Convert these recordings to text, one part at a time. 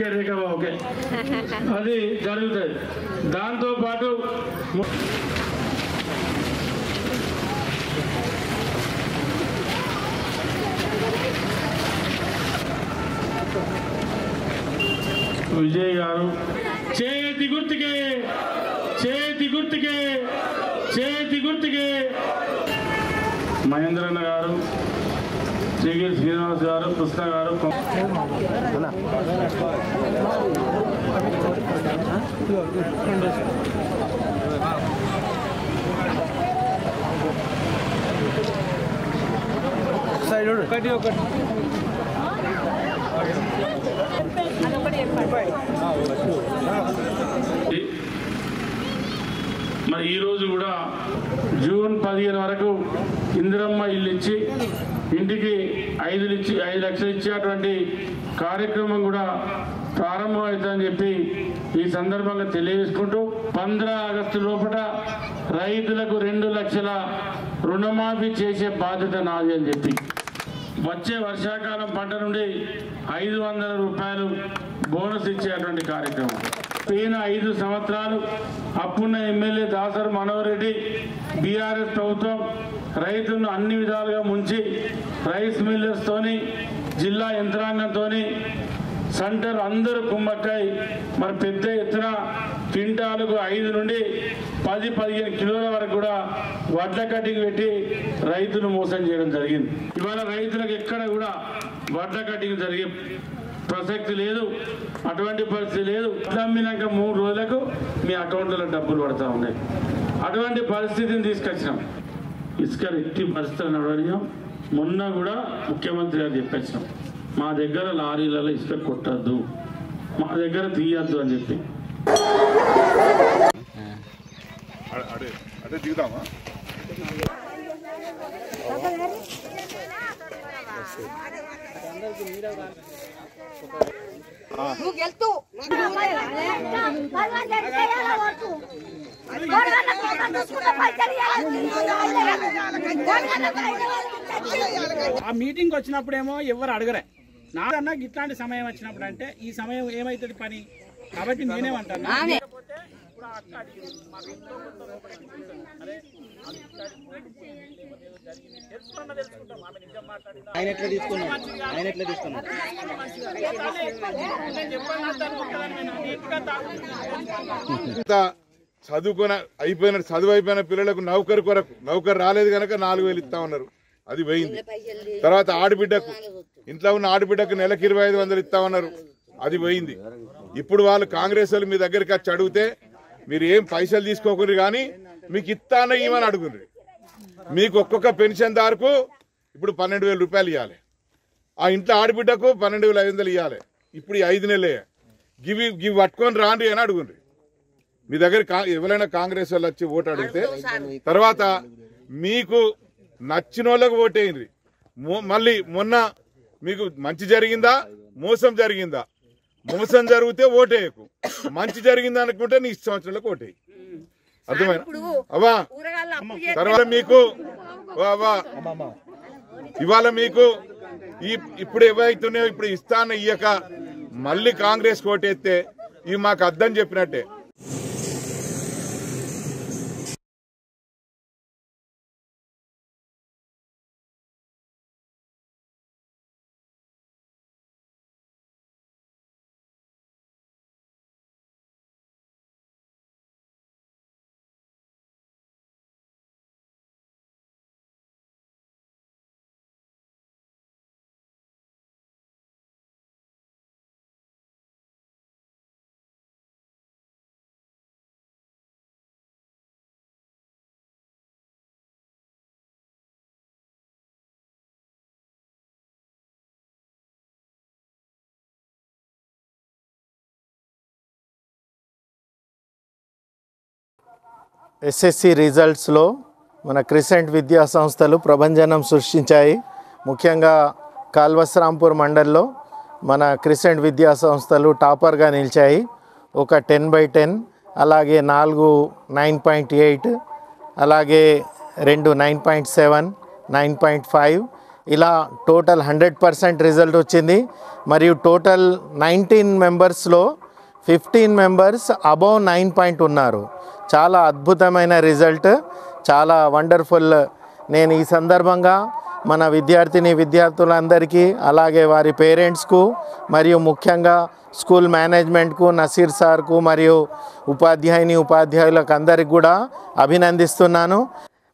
Okay రేఖ okay అది జరుగుతుంది. దాంతోపాటు విజయ్ గారు చేతి గుర్తుకే చేతి గుర్తుకే చేతి గుర్తుకే, మహేంద్రన్న గారు, శ్రీగిరి శ్రీనివాస్ గారు, కృష్ణ గారు, మరి ఈరోజు కూడా జూన్ 15 వరకు ఇందిరమ్మ ఇల్లు ఇచ్చి ఇంటికి 5 లక్షలు ఇచ్చేటువంటి కార్యక్రమం కూడా ప్రారంభమవుతుందని చెప్పి ఈ సందర్భంగా తెలియజేసుకుంటూ 15 ఆగస్టు లోపల రైతులకు 2 లక్షల రుణమాఫీ చేసే బాధ్యత నాది అని చెప్పి వచ్చే వర్షాకాలం పంట నుండి 500 రూపాయలు బోనస్ ఇచ్చేటువంటి కార్యక్రమం. పోయిన 5 సంవత్సరాలు అప్పున్న ఎమ్మెల్యే దాసరి మనోహర్ రెడ్డి బీఆర్ఎస్ ప్రభుత్వం రైతులను అన్ని విధాలుగా ముంచి రైస్ మిల్లర్స్తోని జిల్లా యంత్రాంగంతో సెంటర్ అందరూ కుమ్మక్కై మరి పెద్ద ఎత్తున క్వింటాలకు 5 నుండి 10-15 కిలోల వరకు కూడా వడ్ల కట్టింగ్ పెట్టి రైతులు మోసం చేయడం జరిగింది. ఇవాళ రైతులకు ఎక్కడ కూడా వడ్ల కట్టింగ్ జరిగే ప్రసక్తి లేదు, అటువంటి పరిస్థితి లేదు. అమ్మినాక 3 రోజులకు మీ అకౌంట్లలో డబ్బులు పడతా ఉన్నాయి. అటువంటి పరిస్థితిని తీసుకొచ్చినాం. ఇసుక ఎట్టి పరిస్థితులు నడవడినాం. మొన్న కూడా ముఖ్యమంత్రి గారు చెప్పొచ్చినాం, మా దగ్గర లారీలలో ఇసుక కొట్టద్దు, మా దగ్గర తీయద్దు అని చెప్పి. ఆ మీటింగ్ వచ్చినప్పుడేమో ఎవరు అడగరే, నాదన్నా ఇట్లాంటి సమయం వచ్చినప్పుడు అంటే ఈ సమయం ఏమైతుంది పని, కాబట్టి నేనేమంటాను చదువు అయిపోయిన పిల్లలకు నౌకరు రాలేదు కనుక 4,000 ఇస్తా ఉన్నారు, అది పోయింది. తర్వాత ఆడబిడ్డకు ఇంట్లో ఉన్న ఆడబిడ్డకు నెలకు 2,500 ఇస్తా ఉన్నారు, అది పోయింది. ఇప్పుడు వాళ్ళు కాంగ్రెస్ వాళ్ళు మీ దగ్గరికి వచ్చి అడిగితే మీరు ఏం పైసలు తీసుకోకూడదు కానీ మీకు ఇస్తాన ఇవ్వని అడుగుండ్రి. మీకు ఒక్కొక్క పెన్షన్దారుకు ఇప్పుడు 12,000 రూపాయలు ఇవ్వాలి, ఆ ఇంట్లో ఆడబిడ్డకు 12,500 ఇవ్వాలి. ఇప్పుడు 5 నెలలే గివి పట్టుకొని రాండి అని అడుగుండ్రి. మీ దగ్గర ఎవరైనా కాంగ్రెస్ వాళ్ళు వచ్చి ఓటు అడిగితే తర్వాత మీకు నచ్చిన వాళ్ళకు ఓటేయండి. మళ్ళీ మొన్న మీకు మంచి జరిగిందా మోసం జరిగిందా, మోసం జరిగితే ఓటేయకు, మంచి జరిగిందా అనుకుంటే నీ సంవత్సరాలకు ఓటేయి. అర్థమైనా అవ్వా? తర్వాత మీకు ఇవాళ మీకు ఇప్పుడు ఏవైతున్నాయో ఇప్పుడు ఇస్తాను ఇయ్యక మళ్ళీ కాంగ్రెస్ ఓటేస్తే ఇవి మాకు అర్థం చెప్పినట్టే. ఎస్ఎస్సి రిజల్ట్స్లో మన క్రిసెంట్ విద్యా సంస్థలు ప్రభంజనం సృష్టించాయి. ముఖ్యంగా కాల్వస్రాంపూర్ మండల్లో మన క్రిసెంట్ విద్యా సంస్థలు టాపర్గా నిలిచాయి. ఒక 10/10, అలాగే 4 9.8, అలాగే 2 9.7, 9.5, ఇలా టోటల్ 100% రిజల్ట్ వచ్చింది. మరియు టోటల్ 19 మెంబర్స్లో 15 మెంబర్స్ అబౌవ్ 9 పాయింట్ ఉన్నారు. చాలా అద్భుతమైన రిజల్ట్, చాలా వండర్ఫుల్. నేను ఈ సందర్భంగా మన విద్యార్థులందరికీ, అలాగే వారి పేరెంట్స్కు, మరియు ముఖ్యంగా స్కూల్ మేనేజ్మెంట్కు, నసీర్ సార్కు మరియు ఉపాధ్యాయులకు అందరికి కూడా అభినందిస్తున్నాను.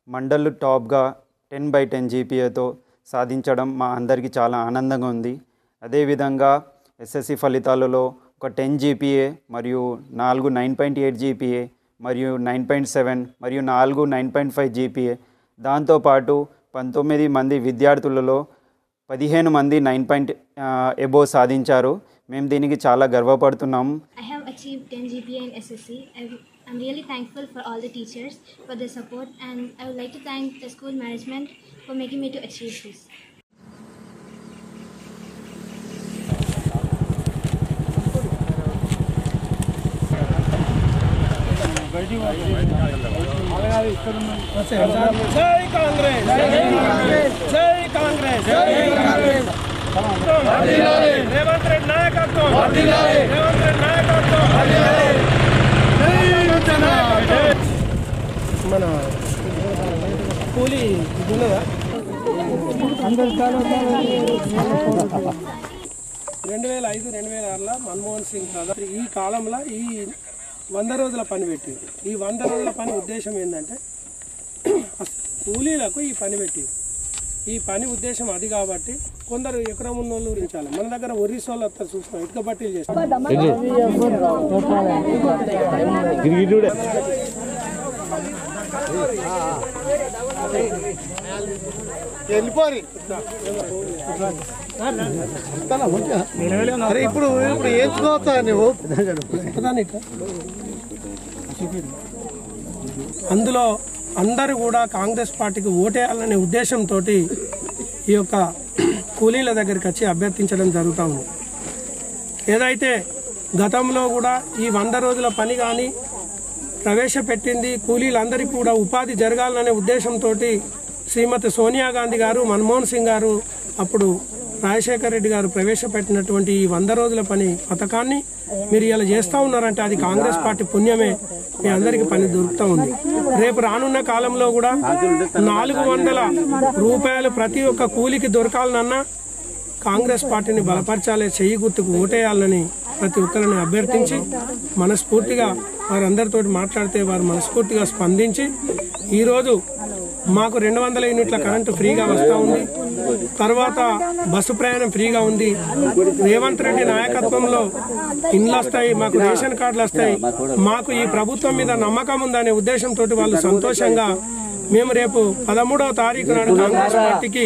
మండల్ టాప్గా 10/10 జీపీఏతో సాధించడం మా అందరికీ చాలా ఆనందంగా ఉంది. అదేవిధంగా ఎస్ఎస్సి ఫలితాలలో ఒక 10 జీపీఏ మరియు 4 9.8 జీపీఏ మరియు 9.7 మరియు 4 9.5 జీపీఏ, దాంతోపాటు 19 మంది విద్యార్థులలో 15 మంది 9 అబోవ్ సాధించారు. మేము దీనికి చాలా గర్వపడుతున్నాము. I have achieved 10 GPA in SSC. I'm really thankful for all the teachers for their support, and I would like to thank the school management for making me to achieve this. జై కాంగ్రెస్, జై కాంగ్రెస్, రేవంత్ రెడ్డి నాయకత్వం, రేవంత్ రెడ్డి నాయకత్వం. మన కూలీ ఉన్నదా 2005-2006లో మన్మోహన్ సింగ్ ప్రధాని ఈ కాలంలో ఈ 100 రోజుల పని పెట్టింది. ఈ 100 రోజుల పని ఉద్దేశం ఏంటంటే కూలీలకు ఈ పని పెట్టింది. ఈ పని ఉద్దేశం అది కాబట్టి కొందరు ఎకరం ఉన్న వాళ్ళు గురించాలి. మన దగ్గర ఒరిస్సా వాళ్ళు వస్తారు, చూస్తాం, ఇటుక బట్టీలు చేస్తాం. ఇప్పుడు వేసుకోవచ్చా నువ్వు? అందులో అందరూ కూడా కాంగ్రెస్ పార్టీకి ఓటేయాలనే ఉద్దేశంతో ఈ యొక్క కూలీల దగ్గరికి వచ్చి అభ్యర్థించడం జరుగుతూ ఉంది. ఏదైతే గతంలో కూడా ఈ 100 రోజుల పని కానీ ప్రవేశపెట్టింది, కూలీలందరికీ కూడా ఉపాధి జరగాలనే ఉద్దేశంతో శ్రీమతి సోనియా గాంధీ గారు, మన్మోహన్ సింగ్ గారు, అప్పుడు రాజశేఖర్ రెడ్డి గారు ప్రవేశపెట్టినటువంటి ఈ 100 రోజుల పని పథకాన్ని మీరు ఇలా చేస్తూ ఉన్నారంటే అది కాంగ్రెస్ పార్టీ పుణ్యమే. మీ అందరికీ పని దొరుకుతూ ఉంది. రేపు రానున్న కాలంలో కూడా 400 రూపాయలు ప్రతి ఒక్క కూలికి దొరకాలనన్నా కాంగ్రెస్ పార్టీని బలపరచాలి, చెయ్యి గుర్తుకు ఓటేయాలని ప్రతి ఒక్కరిని అభ్యర్థించి మనస్ఫూర్తిగా వారందరితో మాట్లాడితే వారు మనస్ఫూర్తిగా స్పందించి ఈరోజు మాకు 200 యూనిట్ల కరెంటు ఫ్రీగా వస్తూ ఉంది. తర్వాత బస్సు ప్రయాణం ఫ్రీగా ఉంది. రేవంత్ రెడ్డి నాయకత్వంలో ఇండ్లు వస్తాయి, మాకు రేషన్ కార్డులు వస్తాయి. మాకు ఈ ప్రభుత్వం మీద నమ్మకం ఉందనే ఉద్దేశంతో వాళ్ళు సంతోషంగా మేము రేపు 13వ తారీఖు నాడు కాంగ్రెస్ పార్టీకి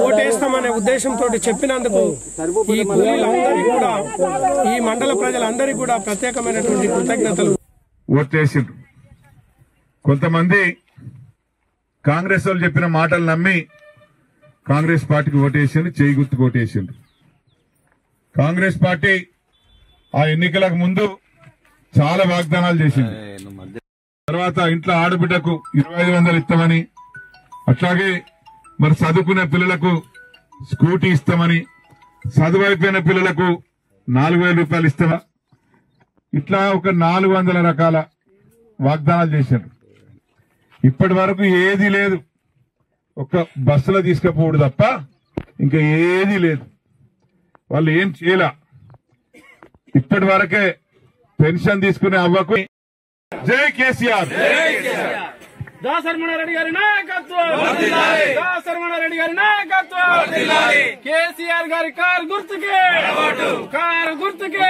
ఓటేస్తామనే ఉద్దేశంతో చెప్పినందుకు ఈ కూలీలందరికీ కూడా, ఈ మండల ప్రజలందరికీ కూడా ప్రత్యేకమైనటువంటి కృతజ్ఞతలు. ఓటేసిండ్రు. కొంతమంది కాంగ్రెస్ వాళ్ళు చెప్పిన మాటలు నమ్మి కాంగ్రెస్ పార్టీకి ఓటేసిండ్రు, చేయి గుర్తుకు ఓటేసిండ్రు. కాంగ్రెస్ పార్టీ ఆ ఎన్నికలకు ముందు చాలా వాగ్దానాలు చేసింది. తర్వాత ఇంట్లో ఆడబిడ్డకు 2500 ఇస్తామని, అట్లాగే మరి చదువుకునే పిల్లలకు స్కూటీ ఇస్తామని, చదువు అయిపోయిన పిల్లలకు 4000 రూపాయలు ఇస్తామా, ఇట్లా ఒక 400 రకాల వాగ్దానాలు చేశారు. ఇప్పటి వరకు ఏది లేదు. ఒక బస్సులో తీసుకుపోవడం తప్ప ఇంకా ఏది లేదు. వాళ్ళు ఏం చేయలే. ఇప్పటి వరకే పెన్షన్ తీసుకునే అవ్వకు జై కేసీఆర్, దాసరమణ రెడ్డి గారి నాయకత్వం, దాసరమణ రెడ్డి గారి నాయకత్వం, కేసీఆర్ గారి కారు గుర్తుకే, కారు గుర్తుకే.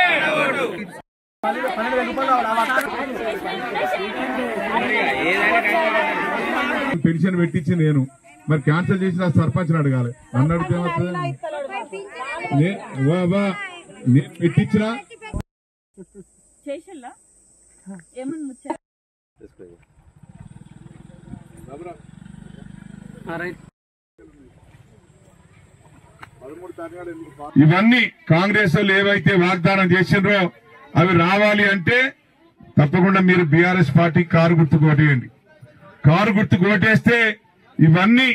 పెన్షన్ పెట్టించి నేను మరి క్యాన్సిల్ చేసిన సర్పంచ్ అడగాలి. నన్ను అడిగితే నేను పెట్టించినా ఇవన్నీ కాంగ్రెస్ వాళ్ళు ఏవైతే వాగ్దానం చేసిండ్రో అవి రావాలి అంటే తప్పకుండా మీరు బీఆర్ఎస్ పార్టీ కారు గుర్తుకు ఓటేయండి. కారు గుర్తుకు ఓటేస్తే ఇవన్నీ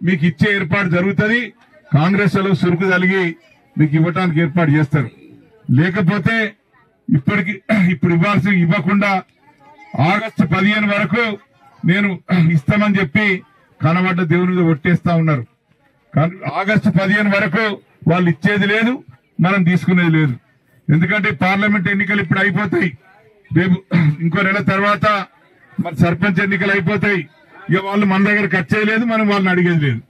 మీకు ఇచ్చే ఏర్పాటు జరుగుతుంది. కాంగ్రెస్ లో సురుకు కలిగి మీకు ఇవ్వటానికి ఏర్పాటు చేస్తారు. లేకపోతే ఇప్పుడు ఇవ్వకుండా ఆగస్టు 15 వరకు నేను ఇస్తామని చెప్పి కనబడ్డ దేవుని మీద ఒట్టేస్తా ఉన్నారు. ఆగస్టు 15 వరకు వాళ్ళు ఇచ్చేది లేదు, మనం తీసుకునేది లేదు. ఎందుకంటే పార్లమెంట్ ఎన్నికలు ఇప్పుడు అయిపోతాయి. రేపు ఇంకో నెల తర్వాత మరి సర్పంచ్ ఎన్నికలు అయిపోతాయి. ఇక వాళ్ళు మన దగ్గరకు వచ్చేది లేదు, మనం వాళ్ళని అడిగేది లేదు.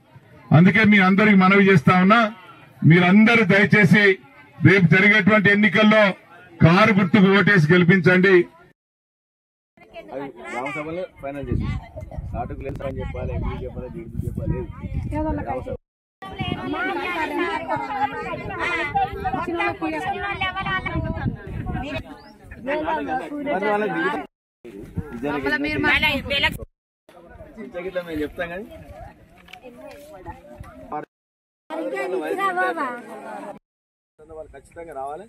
అందుకే మీ అందరికి మనవి చేస్తా ఉన్నా, మీరందరూ దయచేసి రేపు జరిగేటువంటి ఎన్నికల్లో కారు గుర్తుకు ఓటేసి గెలిపించండి. గ్రామసభలో ఫైనల్ చేసి నాటుకు లేదు అని చెప్పాలి, ఎంపీ చెప్పాలి, డీడీ చెప్పాలి. మేము చెప్తాం కానీ వాళ్ళు ఖచ్చితంగా రావాలి.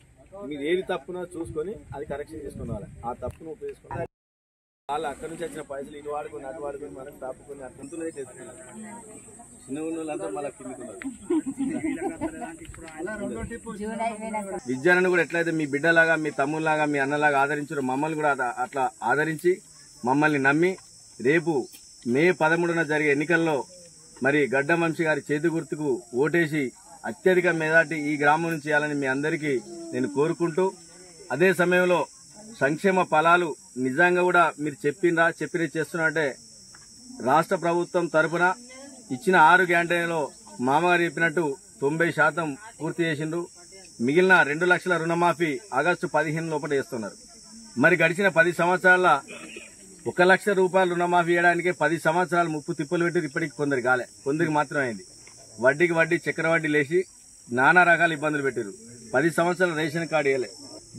మీరు ఏది తప్పునో చూసుకొని అది కరెక్షన్ చేసుకుని రావాలి. ఆ తప్పును ఉపయోగించుకుని వాళ్ళు అక్కడి నుంచి వచ్చిన పైసలు ఇటు వాడుకొని అటు వాడుకొని మనకు తప్పుకొని అట్లంతులే చేసుకున్నారు. చిన్న వాళ్ళంతా మళ్ళీ కిందికున్నారు. విద్యాన్ని కూడా ఎట్లయితే మీ బిడ్డలాగా, మీ తమ్ముళ్లాగా, మీ అన్నలాగా ఆదరించారో మమ్మల్ని కూడా అట్లా ఆదరించి మమ్మల్ని నమ్మి రేపు మే 13న జరిగే ఎన్నికల్లో మరి గడ్డం వంశీ గారి చేతి గుర్తుకు ఓటేసి అత్యధిక మెజార్టీ ఈ గ్రామం నుంచి చేయాలని మీ అందరికీ నేను కోరుకుంటూ, అదే సమయంలో సంక్షేమ ఫలాలు నిజంగా కూడా మీరు చెప్పినవి చేస్తున్నట్టే రాష్ట్ర ప్రభుత్వం తరఫున ఇచ్చిన 6 గ్యారంటీలలో మామగారు చెప్పినట్టు 90% పూర్తి చేసిండ్రు. మిగిలిన 2 లక్షల రుణమాఫీ ఆగస్టు 15 లోపల చేస్తున్నారు. మరి గడిచిన 10 సంవత్సరాల 1 లక్ష రూపాయలు రుణమాఫీ చేయడానికి 10 సంవత్సరాలు ముప్పు తిప్పలు పెట్టి ఇప్పటికి కొందరికి కాలే, కొందరికి మాత్రం అయింది. వడ్డీకి వడ్డీ, చక్కెర వడ్డీ లేచి నానా రకాల ఇబ్బందులు పెట్టారు. 10 సంవత్సరాలు రేషన్ కార్డు ఇవ్వలే.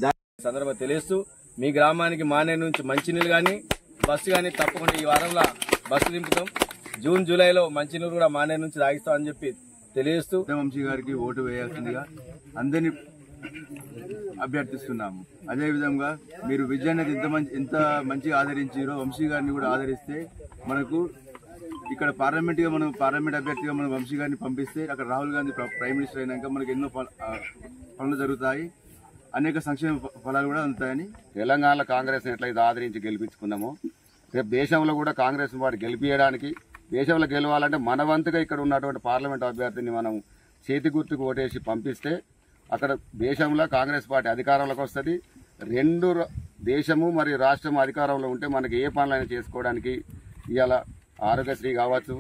దాని సందర్భంగా తెలియస్తూ మీ గ్రామానికి మానేరు నుంచి మంచినీళ్ళు కానీ బస్సు కానీ తప్పకుండా ఈ వారంలో బస్సు దింపుతాం. జూన్ జూలైలో మంచినీరు కూడా మానేరు నుంచి తాగిస్తాం అని చెప్పి తెలియజేస్తూ వంశీ గారికి ఓటు వేయాల్సిందిగా అందరినీ అభ్యర్థిస్తున్నాము. అదేవిధంగా మీరు విద్యాన్ని ఎంత మంచిగా ఆదరించారో వంశీ గారిని కూడా ఆదరిస్తే మనకు ఇక్కడ పార్లమెంట్ అభ్యర్థిగా మనం వంశీ గారిని పంపిస్తే అక్కడ రాహుల్ గాంధీ ప్రైమ్ మినిస్టర్ అయినాక మనకు ఎన్నో పనులు జరుగుతాయి, అనేక సంక్షేమ ఫలాలు కూడా అందుతాయని. తెలంగాణలో కాంగ్రెస్ ఎట్లయితే ఆదరించి గెలిపించుకున్నామో రేపు దేశంలో కూడా కాంగ్రెస్ వాడు గెలిపించడానికి, దేశంలో గెలవాలంటే మన వంతుగా ఇక్కడ ఉన్నటువంటి పార్లమెంట్ అభ్యర్థిని మనం చేతి గుర్తుకు ఓటేసి పంపిస్తే అక్కడ దేశంలో కాంగ్రెస్ పార్టీ అధికారంలోకి వస్తుంది. దేశము మరియు రాష్ట్రం అధికారంలో ఉంటే మనకి ఏ పనులైనా చేసుకోవడానికి ఇవాళ ఆరోగ్యశ్రీ కావచ్చు,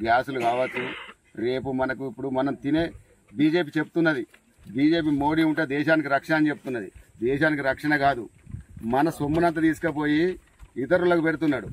గ్యాసులు కావచ్చు, రేపు మనకు ఇప్పుడు మనం తినే బీజేపీ చెప్తున్నది, బీజేపీ మోడీ ఉంటే దేశానికి రక్షణ అని చెప్తున్నది. దేశానికి రక్షణ కాదు, మన సొమ్మునంతా తీసుకుపోయి ఇతరులకు పెడుతున్నాడు.